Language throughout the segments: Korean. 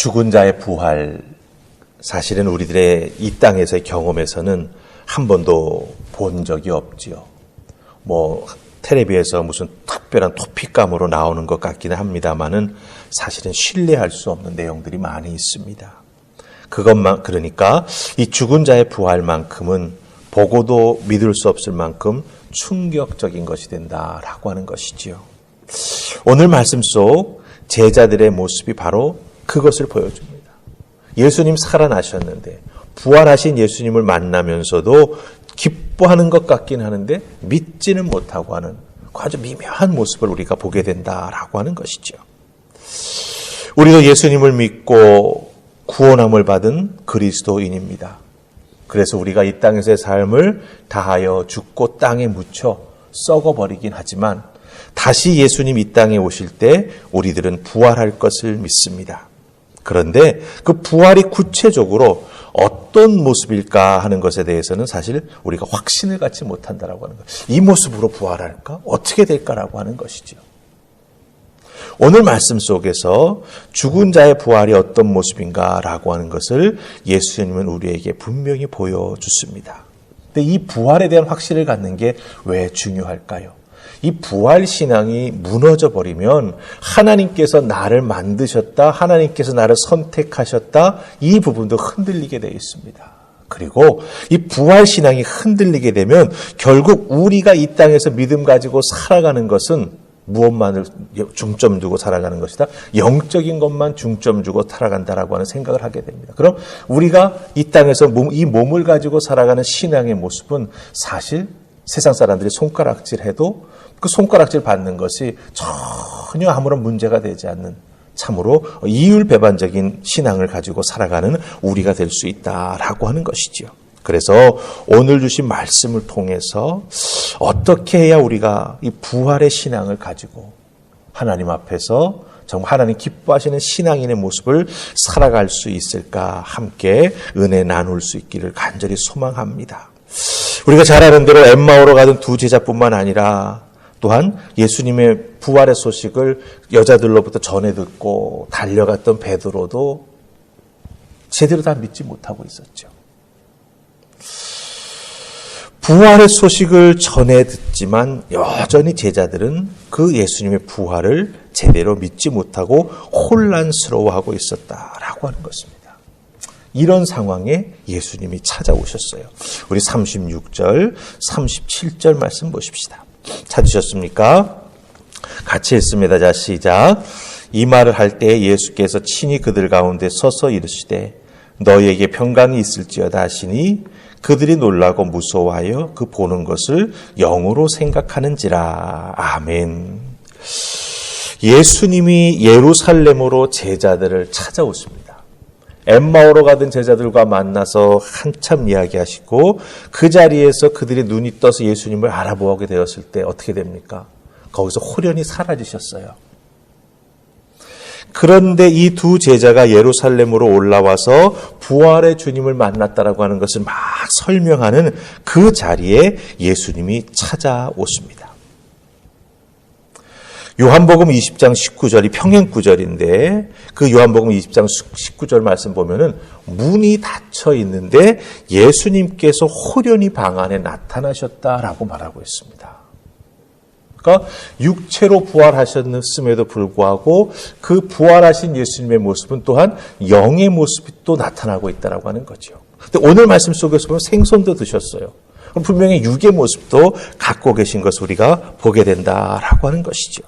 죽은 자의 부활, 사실은 우리들의 이 땅에서의 경험에서는 한 번도 본 적이 없지요. 텔레비에서 무슨 특별한 토픽감으로 나오는 것 같기는 합니다만은 사실은 신뢰할 수 없는 내용들이 많이 있습니다. 그러니까 이 죽은 자의 부활만큼은 보고도 믿을 수 없을 만큼 충격적인 것이 된다라고 하는 것이지요. 오늘 말씀 속 제자들의 모습이 바로 그것을 보여줍니다. 예수님 살아나셨는데 부활하신 예수님을 만나면서도 기뻐하는 것 같긴 하는데 믿지는 못하고 하는 아주 미묘한 모습을 우리가 보게 된다라고 하는 것이죠. 우리도 예수님을 믿고 구원함을 받은 그리스도인입니다. 그래서 우리가 이 땅에서의 삶을 다하여 죽고 땅에 묻혀 썩어버리긴 하지만 다시 예수님 이 땅에 오실 때 우리들은 부활할 것을 믿습니다. 그런데 그 부활이 구체적으로 어떤 모습일까 하는 것에 대해서는 사실 우리가 확신을 갖지 못한다라고 하는 것. 이 모습으로 부활할까? 어떻게 될까라고 하는 것이죠. 오늘 말씀 속에서 죽은 자의 부활이 어떤 모습인가라고 하는 것을 예수님은 우리에게 분명히 보여주십니다. 근데 이 부활에 대한 확신을 갖는 게 왜 중요할까요? 이 부활 신앙이 무너져 버리면 하나님께서 나를 만드셨다, 하나님께서 나를 선택하셨다, 이 부분도 흔들리게 되어 있습니다. 그리고 이 부활 신앙이 흔들리게 되면 결국 우리가 이 땅에서 믿음 가지고 살아가는 것은 무엇만을 중점 두고 살아가는 것이다. 영적인 것만 중점 두고 살아간다라고 하는 생각을 하게 됩니다. 그럼 우리가 이 땅에서 이 몸을 가지고 살아가는 신앙의 모습은 사실 세상 사람들이 손가락질해도 그 손가락질 받는 것이 전혀 아무런 문제가 되지 않는 참으로 이율배반적인 신앙을 가지고 살아가는 우리가 될 수 있다라고 하는 것이지요. 그래서 오늘 주신 말씀을 통해서 어떻게 해야 우리가 이 부활의 신앙을 가지고 하나님 앞에서 정말 하나님 기뻐하시는 신앙인의 모습을 살아갈 수 있을까 함께 은혜 나눌 수 있기를 간절히 소망합니다. 우리가 잘 아는 대로 엠마오로 가던 두 제자뿐만 아니라 또한 예수님의 부활의 소식을 여자들로부터 전해 듣고 달려갔던 베드로도 제대로 다 믿지 못하고 있었죠. 부활의 소식을 전해 듣지만 여전히 제자들은 그 예수님의 부활을 제대로 믿지 못하고 혼란스러워하고 있었다라고 하는 것입니다. 이런 상황에 예수님이 찾아오셨어요. 우리 36절, 37절 말씀 보십시다. 찾으셨습니까? 같이 읽습니다. 자, 시작. 이 말을 할 때 예수께서 친히 그들 가운데 서서 이르시되 너희에게 평강이 있을지어다 하시니 그들이 놀라고 무서워하여 그 보는 것을 영으로 생각하는지라. 아멘. 예수님이 예루살렘으로 제자들을 찾아오십니다. 엠마오로 가던 제자들과 만나서 한참 이야기하시고 그 자리에서 그들의 눈이 떠서 예수님을 알아보게 되었을 때 어떻게 됩니까? 거기서 홀연히 사라지셨어요. 그런데 이 두 제자가 예루살렘으로 올라와서 부활의 주님을 만났다라고 하는 것을 막 설명하는 그 자리에 예수님이 찾아오십니다. 요한복음 20장 19절이 평행 구절인데 그 요한복음 20장 19절 말씀 보면은 문이 닫혀 있는데 예수님께서 홀연히 방 안에 나타나셨다라고 말하고 있습니다. 그러니까 육체로 부활하셨음에도 불구하고 그 부활하신 예수님의 모습은 또한 영의 모습이 또 나타나고 있다라고 하는 거죠. 근데 오늘 말씀 속에서 보면 생선도 드셨어요. 그럼 분명히 육의 모습도 갖고 계신 것을 우리가 보게 된다라고 하는 것이죠.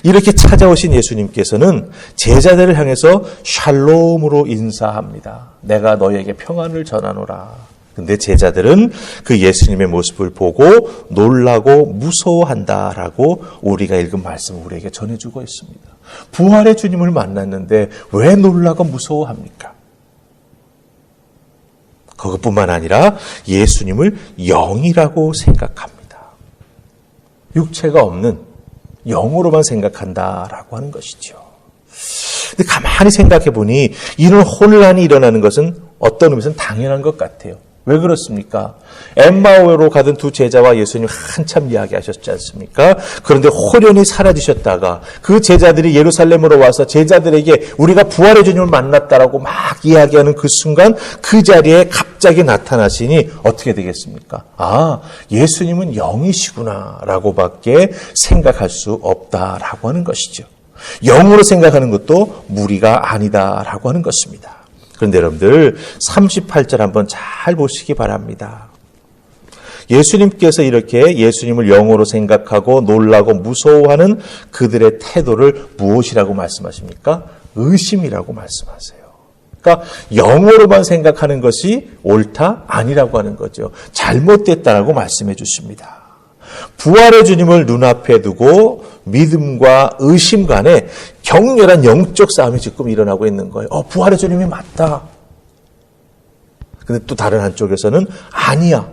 이렇게 찾아오신 예수님께서는 제자들을 향해서 샬롬으로 인사합니다. 내가 너희에게 평안을 전하노라. 근데 제자들은 그 예수님의 모습을 보고 놀라고 무서워한다라고 우리가 읽은 말씀을 우리에게 전해주고 있습니다. 부활의 주님을 만났는데 왜 놀라고 무서워합니까? 그것뿐만 아니라 예수님을 영이라고 생각합니다. 육체가 없는 영으로만 생각한다라고 하는 것이죠. 근데 가만히 생각해 보니 이런 혼란이 일어나는 것은 어떤 의미에서는 당연한 것 같아요. 왜 그렇습니까? 엠마오로 가던 두 제자와 예수님 한참 이야기하셨지 않습니까? 그런데 홀연히 사라지셨다가 그 제자들이 예루살렘으로 와서 제자들에게 우리가 부활의 주님을 만났다라고 막 이야기하는 그 순간 그 자리에 갑자기 나타나시니 어떻게 되겠습니까? 아, 예수님은 영이시구나 라고밖에 생각할 수 없다라고 하는 것이죠. 영으로 생각하는 것도 무리가 아니다라고 하는 것입니다. 그런데 여러분들 38절 한번 잘 보시기 바랍니다. 예수님께서 이렇게 예수님을 영으로 생각하고 놀라고 무서워하는 그들의 태도를 무엇이라고 말씀하십니까? 의심이라고 말씀하세요. 그러니까 영으로만 생각하는 것이 옳다? 아니라고 하는 거죠. 잘못됐다라고 말씀해 주십니다. 부활의 주님을 눈앞에 두고 믿음과 의심 간에 격렬한 영적 싸움이 지금 일어나고 있는 거예요. 부활의 주님이 맞다. 근데 또 다른 한쪽에서는 아니야.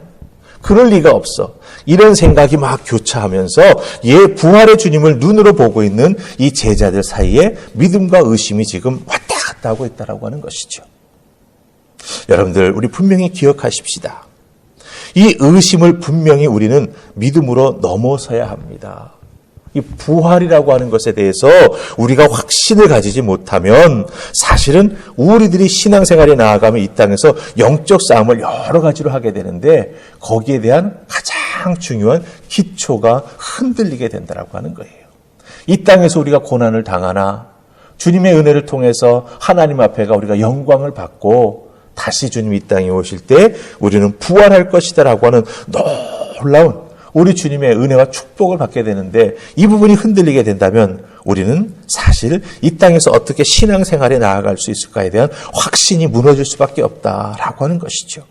그럴 리가 없어. 이런 생각이 막 교차하면서 부활의 주님을 눈으로 보고 있는 이 제자들 사이에 믿음과 의심이 지금 왔다 갔다 하고 있다고 하는 것이죠. 여러분들 우리 분명히 기억하십시다. 이 의심을 분명히 우리는 믿음으로 넘어서야 합니다. 이 부활이라고 하는 것에 대해서 우리가 확신을 가지지 못하면 사실은 우리들이 신앙생활에 나아가면 이 땅에서 영적 싸움을 여러 가지로 하게 되는데 거기에 대한 가장 중요한 기초가 흔들리게 된다고 하는 거예요. 이 땅에서 우리가 고난을 당하나 주님의 은혜를 통해서 하나님 앞에가 우리가 영광을 받고 다시 주님이 이 땅에 오실 때 우리는 부활할 것이다라고 하는 놀라운 우리 주님의 은혜와 축복을 받게 되는데 이 부분이 흔들리게 된다면 우리는 사실 이 땅에서 어떻게 신앙생활에 나아갈 수 있을까에 대한 확신이 무너질 수밖에 없다라고 하는 것이죠.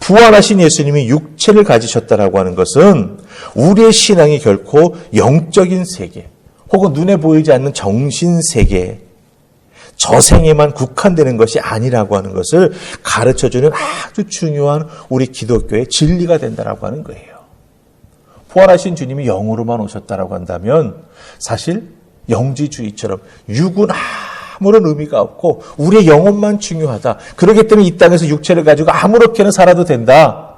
부활하신 예수님이 육체를 가지셨다라고 하는 것은 우리의 신앙이 결코 영적인 세계 혹은 눈에 보이지 않는 정신세계 저생에만 국한되는 것이 아니라고 하는 것을 가르쳐주는 아주 중요한 우리 기독교의 진리가 된다라고 하는 거예요. 부활하신 주님이 영으로만 오셨다라고 한다면 사실 영지주의처럼 육은 아무런 의미가 없고 우리의 영혼만 중요하다. 그렇기 때문에 이 땅에서 육체를 가지고 아무렇게나 살아도 된다.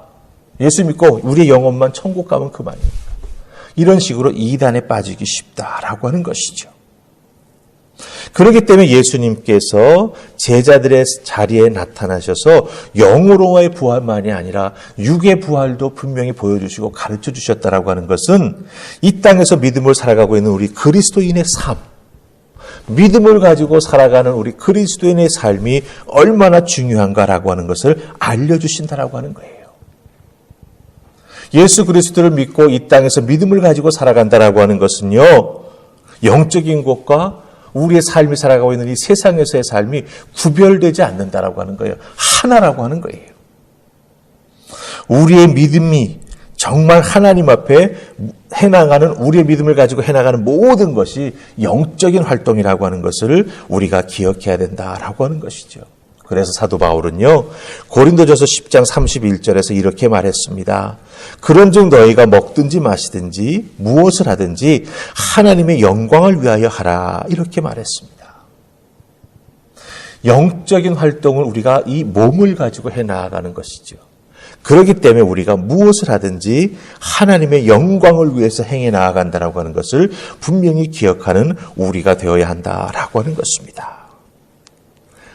예수 믿고 우리의 영혼만 천국 가면 그만입니다. 이런 식으로 이단에 빠지기 쉽다라고 하는 것이죠. 그렇기 때문에 예수님께서 제자들의 자리에 나타나셔서 영으로의 부활만이 아니라 육의 부활도 분명히 보여주시고 가르쳐 주셨다라고 하는 것은 이 땅에서 믿음을 살아가고 있는 우리 그리스도인의 삶, 믿음을 가지고 살아가는 우리 그리스도인의 삶이 얼마나 중요한가라고 하는 것을 알려주신다라고 하는 거예요. 예수 그리스도를 믿고 이 땅에서 믿음을 가지고 살아간다라고 하는 것은요, 영적인 것과 우리의 삶이 살아가고 있는 이 세상에서의 삶이 구별되지 않는다라고 하는 거예요. 하나라고 하는 거예요. 우리의 믿음이 정말 하나님 앞에 해나가는 우리의 믿음을 가지고 해나가는 모든 것이 영적인 활동이라고 하는 것을 우리가 기억해야 된다라고 하는 것이죠. 그래서 사도 바울은요, 고린도전서 10장 31절에서 이렇게 말했습니다. 그런즉 너희가 먹든지 마시든지 무엇을 하든지 하나님의 영광을 위하여 하라. 이렇게 말했습니다. 영적인 활동을 우리가 이 몸을 가지고 해나가는 것이죠. 그렇기 때문에 우리가 무엇을 하든지 하나님의 영광을 위해서 행해 나아간다라고 하는 것을 분명히 기억하는 우리가 되어야 한다라고 하는 것입니다.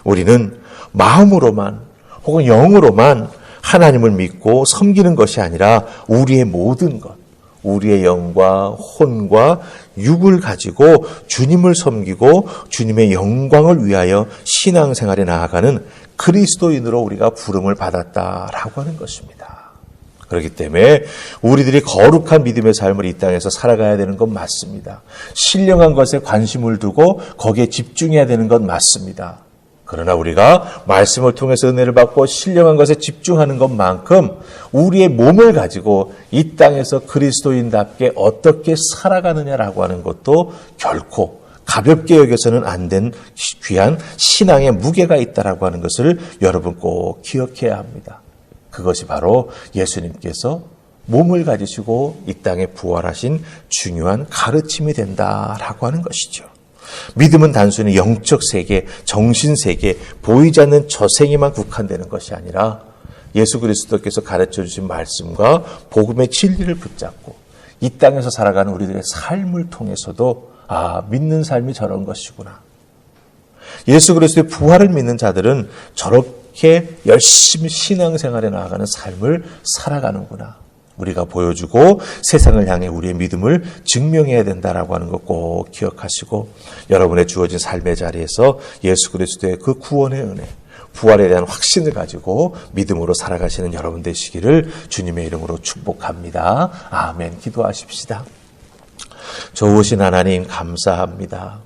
우리는 마음으로만 혹은 영으로만 하나님을 믿고 섬기는 것이 아니라 우리의 모든 것, 우리의 영과 혼과 육을 가지고 주님을 섬기고 주님의 영광을 위하여 신앙생활에 나아가는 그리스도인으로 우리가 부름을 받았다라고 하는 것입니다. 그렇기 때문에 우리들이 거룩한 믿음의 삶을 이 땅에서 살아가야 되는 건 맞습니다. 신령한 것에 관심을 두고 거기에 집중해야 되는 건 맞습니다. 그러나 우리가 말씀을 통해서 은혜를 받고 신령한 것에 집중하는 것만큼 우리의 몸을 가지고 이 땅에서 그리스도인답게 어떻게 살아가느냐라고 하는 것도 결코 가볍게 여겨서는 안 된 귀한 신앙의 무게가 있다라고 하는 것을 여러분 꼭 기억해야 합니다. 그것이 바로 예수님께서 몸을 가지시고 이 땅에 부활하신 중요한 가르침이 된다라고 하는 것이죠. 믿음은 단순히 영적 세계, 정신 세계, 보이지 않는 저생에만 국한되는 것이 아니라 예수 그리스도께서 가르쳐 주신 말씀과 복음의 진리를 붙잡고 이 땅에서 살아가는 우리들의 삶을 통해서도 믿는 삶이 저런 것이구나. 예수 그리스도의 부활을 믿는 자들은 저렇게 열심히 신앙생활에 나아가는 삶을 살아가는구나. 우리가 보여주고 세상을 향해 우리의 믿음을 증명해야 된다라고 하는 것 꼭 기억하시고 여러분의 주어진 삶의 자리에서 예수 그리스도의 그 구원의 은혜, 부활에 대한 확신을 가지고 믿음으로 살아가시는 여러분 되시기를 주님의 이름으로 축복합니다. 아멘. 기도하십시다. 좋으신 하나님 감사합니다.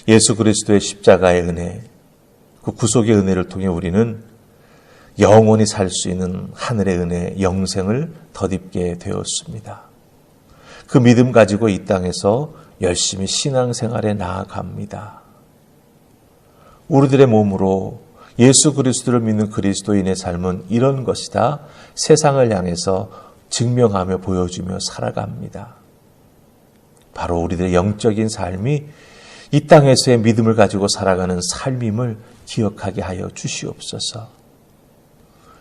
예수 그리스도의 십자가의 은혜, 그 구속의 은혜를 통해 우리는 영원히 살 수 있는 하늘의 은혜, 영생을 덧입게 되었습니다. 그 믿음 가지고 이 땅에서 열심히 신앙생활에 나아갑니다. 우리들의 몸으로 예수 그리스도를 믿는 그리스도인의 삶은 이런 것이다. 세상을 향해서 증명하며 보여주며 살아갑니다. 바로 우리들의 영적인 삶이 이 땅에서의 믿음을 가지고 살아가는 삶임을 기억하게 하여 주시옵소서.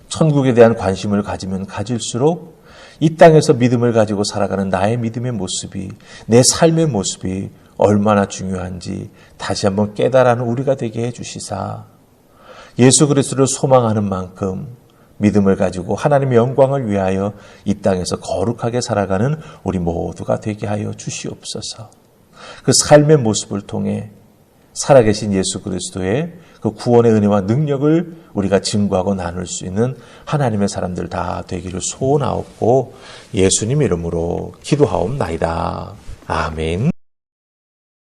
천국에 대한 관심을 가지면 가질수록 이 땅에서 믿음을 가지고 살아가는 나의 믿음의 모습이, 내 삶의 모습이 얼마나 중요한지 다시 한번 깨달아는 우리가 되게 해주시사 예수 그리스도를 소망하는 만큼 믿음을 가지고 하나님의 영광을 위하여 이 땅에서 거룩하게 살아가는 우리 모두가 되게 하여 주시옵소서. 그 삶의 모습을 통해 살아계신 예수 그리스도의 그 구원의 은혜와 능력을 우리가 증거하고 나눌 수 있는 하나님의 사람들 다 되기를 소원하옵고 예수님 이름으로 기도하옵나이다. 아멘.